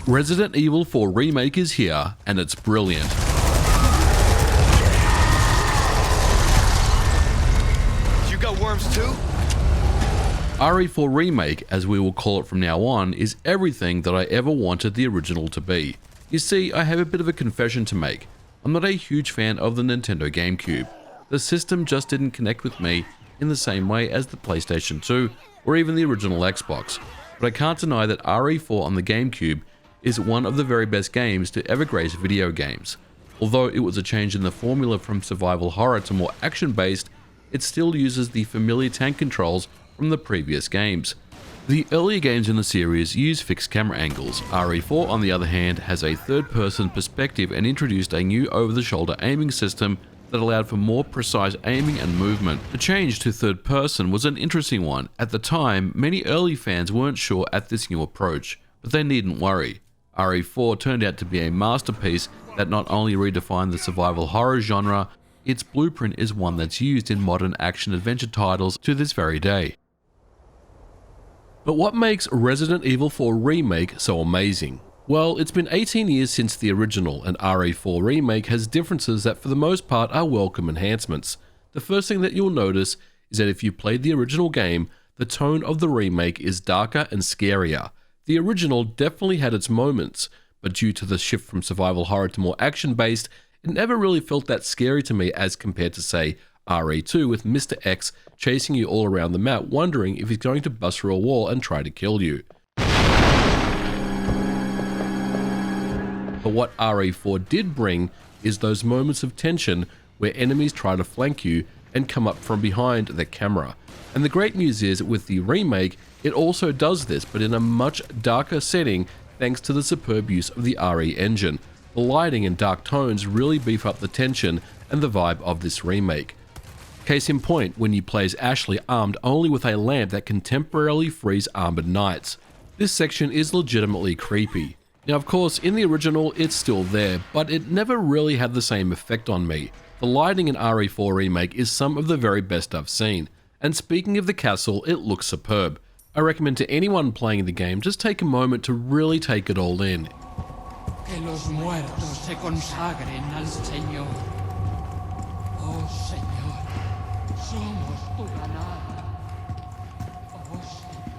Resident Evil 4 Remake is here, and it's brilliant. You got worms too? RE4 Remake, as we will call it from now on, is everything that I ever wanted the original to be. You see, I have a bit of a confession to make. I'm not a huge fan of the Nintendo GameCube. The system just didn't connect with me in the same way as the PlayStation 2 or even the original Xbox. But I can't deny that RE4 on the GameCube is one of the very best games to ever grace video games. Although it was a change in the formula from survival horror to more action-based, it still uses the familiar tank controls from the previous games. The earlier games in the series use fixed camera angles. RE4, on the other hand, has a third-person perspective and introduced a new over-the-shoulder aiming system that allowed for more precise aiming and movement. The change to third person was an interesting one. At the time, many early fans weren't sure at this new approach, but they needn't worry. RE4 turned out to be a masterpiece that not only redefined the survival horror genre, its blueprint is one that's used in modern action-adventure titles to this very day. But what makes Resident Evil 4 Remake so amazing? Well, it's been 18 years since the original, and RE4 Remake has differences that for the most part are welcome enhancements. The first thing that you'll notice is that if you played the original game, the tone of the remake is darker and scarier. The original definitely had its moments, but due to the shift from survival horror to more action-based, it never really felt that scary to me as compared to, say, RE2 with Mr. X chasing you all around the map, wondering if he's going to bust through a wall and try to kill you. But what RE4 did bring is those moments of tension where enemies try to flank you and come up from behind the camera. And the great news is, with the remake, it also does this, but in a much darker setting thanks to the superb use of the RE engine. The lighting and dark tones really beef up the tension and the vibe of this remake. Case in point, when you play as Ashley armed only with a lamp that can temporarily freeze armored knights. This section is legitimately creepy. Now of course, in the original it's still there, but it never really had the same effect on me. The lighting in RE4 Remake is some of the very best I've seen. And speaking of the castle, it looks superb. I recommend to anyone playing the game, just take a moment to really take it all in. Que los muertos se consagren al Señor. Oh Señor, somos tu ganado. Oh Señor.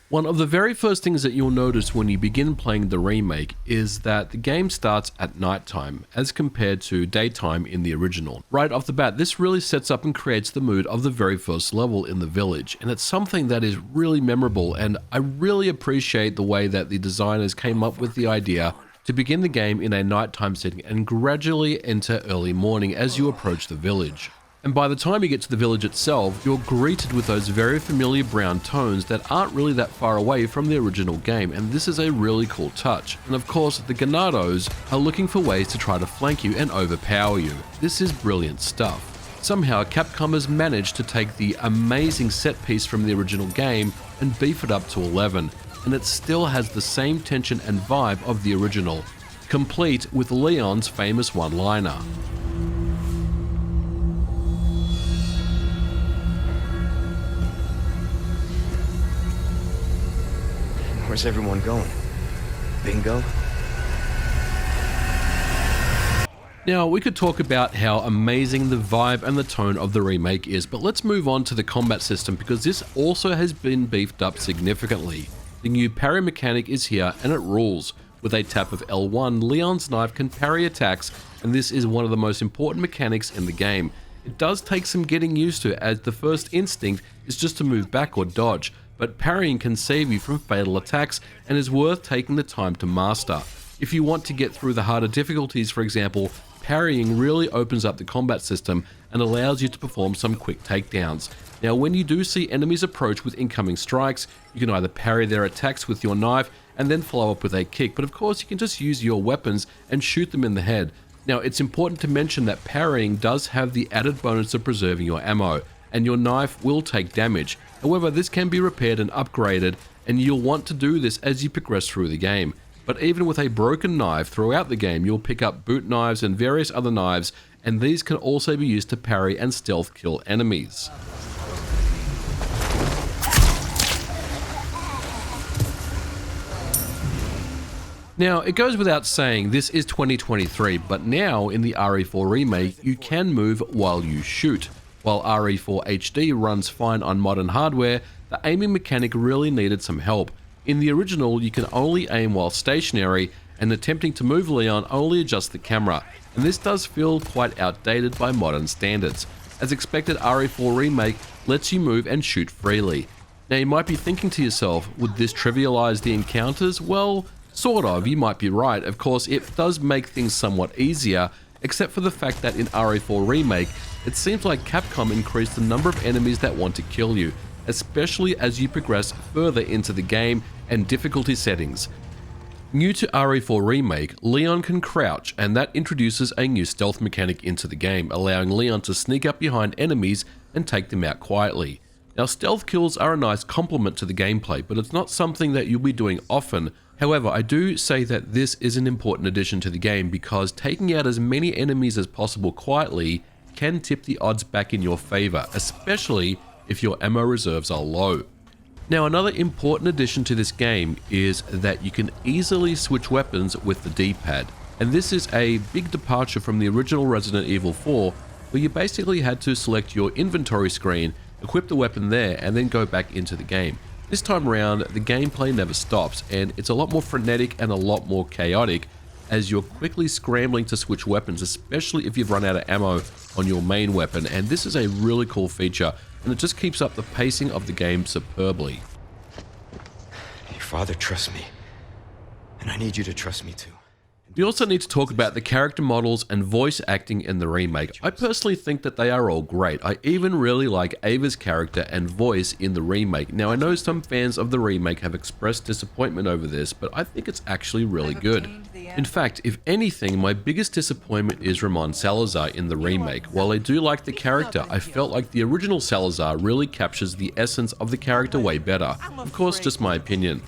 One of the very first things that you'll notice when you begin playing the remake is that the game starts at nighttime as compared to daytime in the original. Right off the bat, this really sets up and creates the mood of the very first level in the village, and it's something that is really memorable, and I really appreciate the way that the designers came up with the idea to begin the game in a nighttime setting and gradually enter early morning as you approach the village. And by the time you get to the village itself, you're greeted with those very familiar brown tones that aren't really that far away from the original game, and this is a really cool touch. And of course, the Ganados are looking for ways to try to flank you and overpower you. This is brilliant stuff. Somehow, Capcom has managed to take the amazing set piece from the original game and beef it up to 11, and it still has the same tension and vibe of the original, complete with Leon's famous one-liner. Where's everyone going? Bingo? Now, we could talk about how amazing the vibe and the tone of the remake is, but let's move on to the combat system because this also has been beefed up significantly. The new parry mechanic is here and it rules. With a tap of L1, Leon's knife can parry attacks, and this is one of the most important mechanics in the game. It does take some getting used to, as the first instinct is just to move back or dodge, but parrying can save you from fatal attacks and is worth taking the time to master. If you want to get through the harder difficulties, for example, parrying really opens up the combat system and allows you to perform some quick takedowns. Now, when you do see enemies approach with incoming strikes, you can either parry their attacks with your knife and then follow up with a kick, but of course you can just use your weapons and shoot them in the head. Now, it's important to mention that parrying does have the added bonus of preserving your ammo, and your knife will take damage. However, this can be repaired and upgraded, and you'll want to do this as you progress through the game. But even with a broken knife throughout the game, you'll pick up boot knives and various other knives, and these can also be used to parry and stealth kill enemies. Now, it goes without saying this is 2023, but now in the RE4 Remake, you can move while you shoot. While RE4 HD runs fine on modern hardware, the aiming mechanic really needed some help. In the original, you can only aim while stationary, and attempting to move Leon only adjusts the camera, and this does feel quite outdated by modern standards. As expected, RE4 Remake lets you move and shoot freely. Now you might be thinking to yourself, would this trivialize the encounters? Well, sort of, you might be right. Of course, it does make things somewhat easier, except for the fact that in RE4 Remake, it seems like Capcom increased the number of enemies that want to kill you, especially as you progress further into the game and difficulty settings. New to RE4 Remake, Leon can crouch, and that introduces a new stealth mechanic into the game, allowing Leon to sneak up behind enemies and take them out quietly. Now, stealth kills are a nice complement to the gameplay, but it's not something that you'll be doing often. However, I do say that this is an important addition to the game because taking out as many enemies as possible quietly can tip the odds back in your favor, especially if your ammo reserves are low. Now, another important addition to this game is that you can easily switch weapons with the D-pad, and this is a big departure from the original Resident Evil 4, where you basically had to select your inventory screen, equip the weapon there, and then go back into the game. This time around, the gameplay never stops, and it's a lot more frenetic and a lot more chaotic as you're quickly scrambling to switch weapons, especially if you've run out of ammo on your main weapon, and this is a really cool feature, and it just keeps up the pacing of the game superbly. Your father trusts me, and I need you to trust me too. We also need to talk about the character models and voice acting in the remake. I personally think that they are all great. I even really like Ava's character and voice in the remake. Now, I know some fans of the remake have expressed disappointment over this, but I think it's actually really good. In fact, if anything, my biggest disappointment is Ramon Salazar in the remake. While I do like the character, I felt like the original Salazar really captures the essence of the character way better. Of course, just my opinion.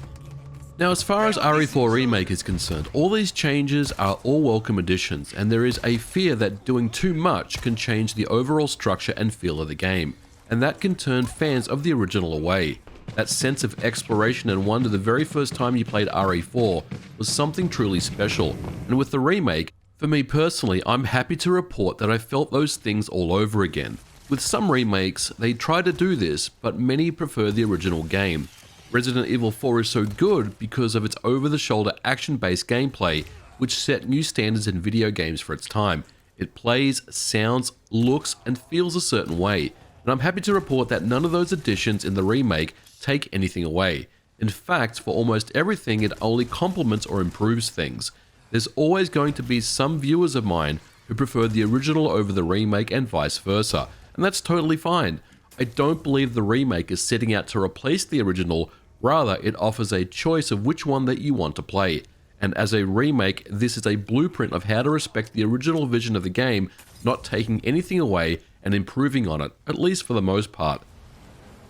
Now, as far as RE4 Remake is concerned, all these changes are all welcome additions, and there is a fear that doing too much can change the overall structure and feel of the game, and that can turn fans of the original away. That sense of exploration and wonder the very first time you played RE4 was something truly special, and with the remake, for me personally, I'm happy to report that I felt those things all over again. With some remakes, they try to do this, but many prefer the original game. Resident Evil 4 is so good because of its over-the-shoulder action-based gameplay, which set new standards in video games for its time. It plays, sounds, looks, and feels a certain way, and I'm happy to report that none of those additions in the remake take anything away. In fact, for almost everything, it only complements or improves things. There's always going to be some viewers of mine who prefer the original over the remake and vice versa, and that's totally fine. I don't believe the remake is setting out to replace the original, rather it offers a choice of which one that you want to play. And as a remake, this is a blueprint of how to respect the original vision of the game, not taking anything away and improving on it, at least for the most part.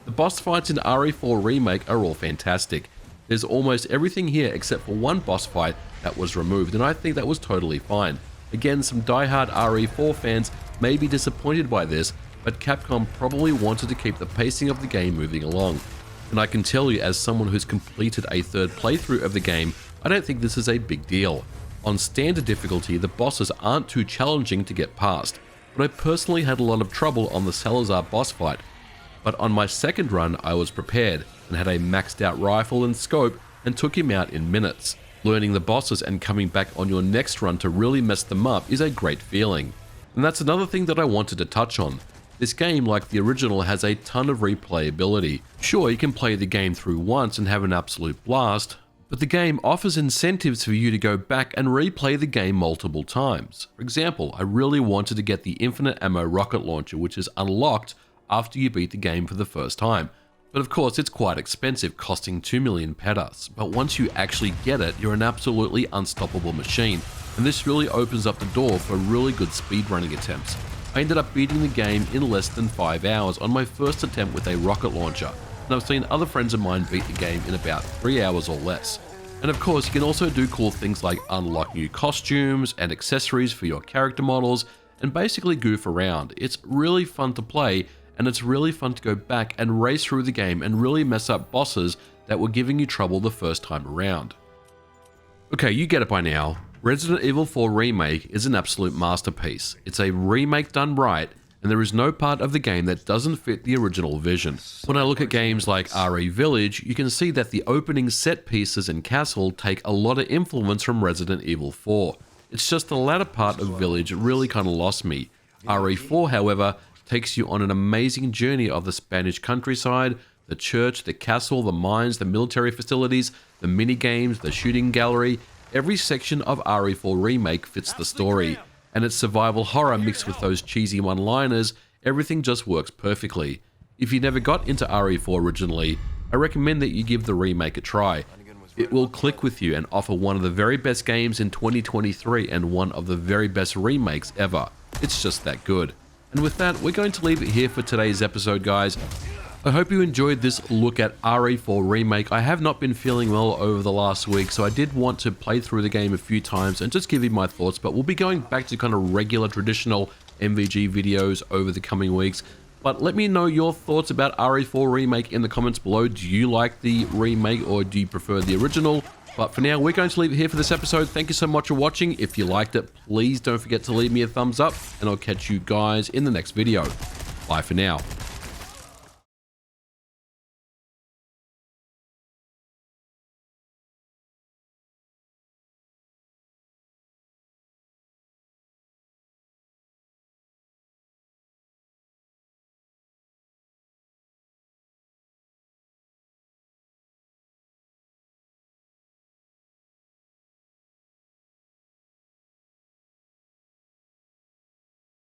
The boss fights in RE4 Remake are all fantastic. There's almost everything here except for one boss fight that was removed, and I think that was totally fine. Again, some diehard RE4 fans may be disappointed by this, but Capcom probably wanted to keep the pacing of the game moving along. And I can tell you, as someone who's completed a third playthrough of the game, I don't think this is a big deal. On standard difficulty, the bosses aren't too challenging to get past, but I personally had a lot of trouble on the Salazar boss fight. But on my second run, I was prepared and had a maxed out rifle and scope and took him out in minutes. Learning the bosses and coming back on your next run to really mess them up is a great feeling. And that's another thing that I wanted to touch on. This game, like the original, has a ton of replayability. Sure, you can play the game through once and have an absolute blast, but the game offers incentives for you to go back and replay the game multiple times. For example, I really wanted to get the infinite ammo rocket launcher, which is unlocked after you beat the game for the first time. But of course, it's quite expensive, costing 2 million petas. But once you actually get it, you're an absolutely unstoppable machine, and this really opens up the door for really good speedrunning attempts. I ended up beating the game in less than 5 hours on my first attempt with a rocket launcher, and I've seen other friends of mine beat the game in about 3 hours or less. And of course, you can also do cool things like unlock new costumes and accessories for your character models, and basically goof around. It's really fun to play, and it's really fun to go back and race through the game and really mess up bosses that were giving you trouble the first time around. Okay, you get it by now. Resident Evil 4 Remake is an absolute masterpiece. It's a remake done right, and there is no part of the game that doesn't fit the original vision. When I look at games like RE Village, you can see that the opening set pieces and castle take a lot of influence from Resident Evil 4. It's just the latter part of Village really kind of lost me. RE4, however, takes you on an amazing journey of the Spanish countryside, the church, the castle, the mines, the military facilities, the mini-games, the shooting gallery. Every section of RE4 Remake fits the story, and its survival horror mixed with those cheesy one-liners, everything just works perfectly. If you never got into RE4 originally, I recommend that you give the remake a try. It will click with you and offer one of the very best games in 2023 and one of the very best remakes ever. It's just that good. And with that, we're going to leave it here for today's episode, guys. I hope you enjoyed this look at RE4 Remake. I have not been feeling well over the last week, so I did want to play through the game a few times and just give you my thoughts, but we'll be going back to kind of regular traditional MVG videos over the coming weeks. But let me know your thoughts about RE4 Remake in the comments below. Do you like the remake or do you prefer the original? But for now, we're going to leave it here for this episode. Thank you so much for watching. If you liked it, please don't forget to leave me a thumbs up, and I'll catch you guys in the next video. Bye for now.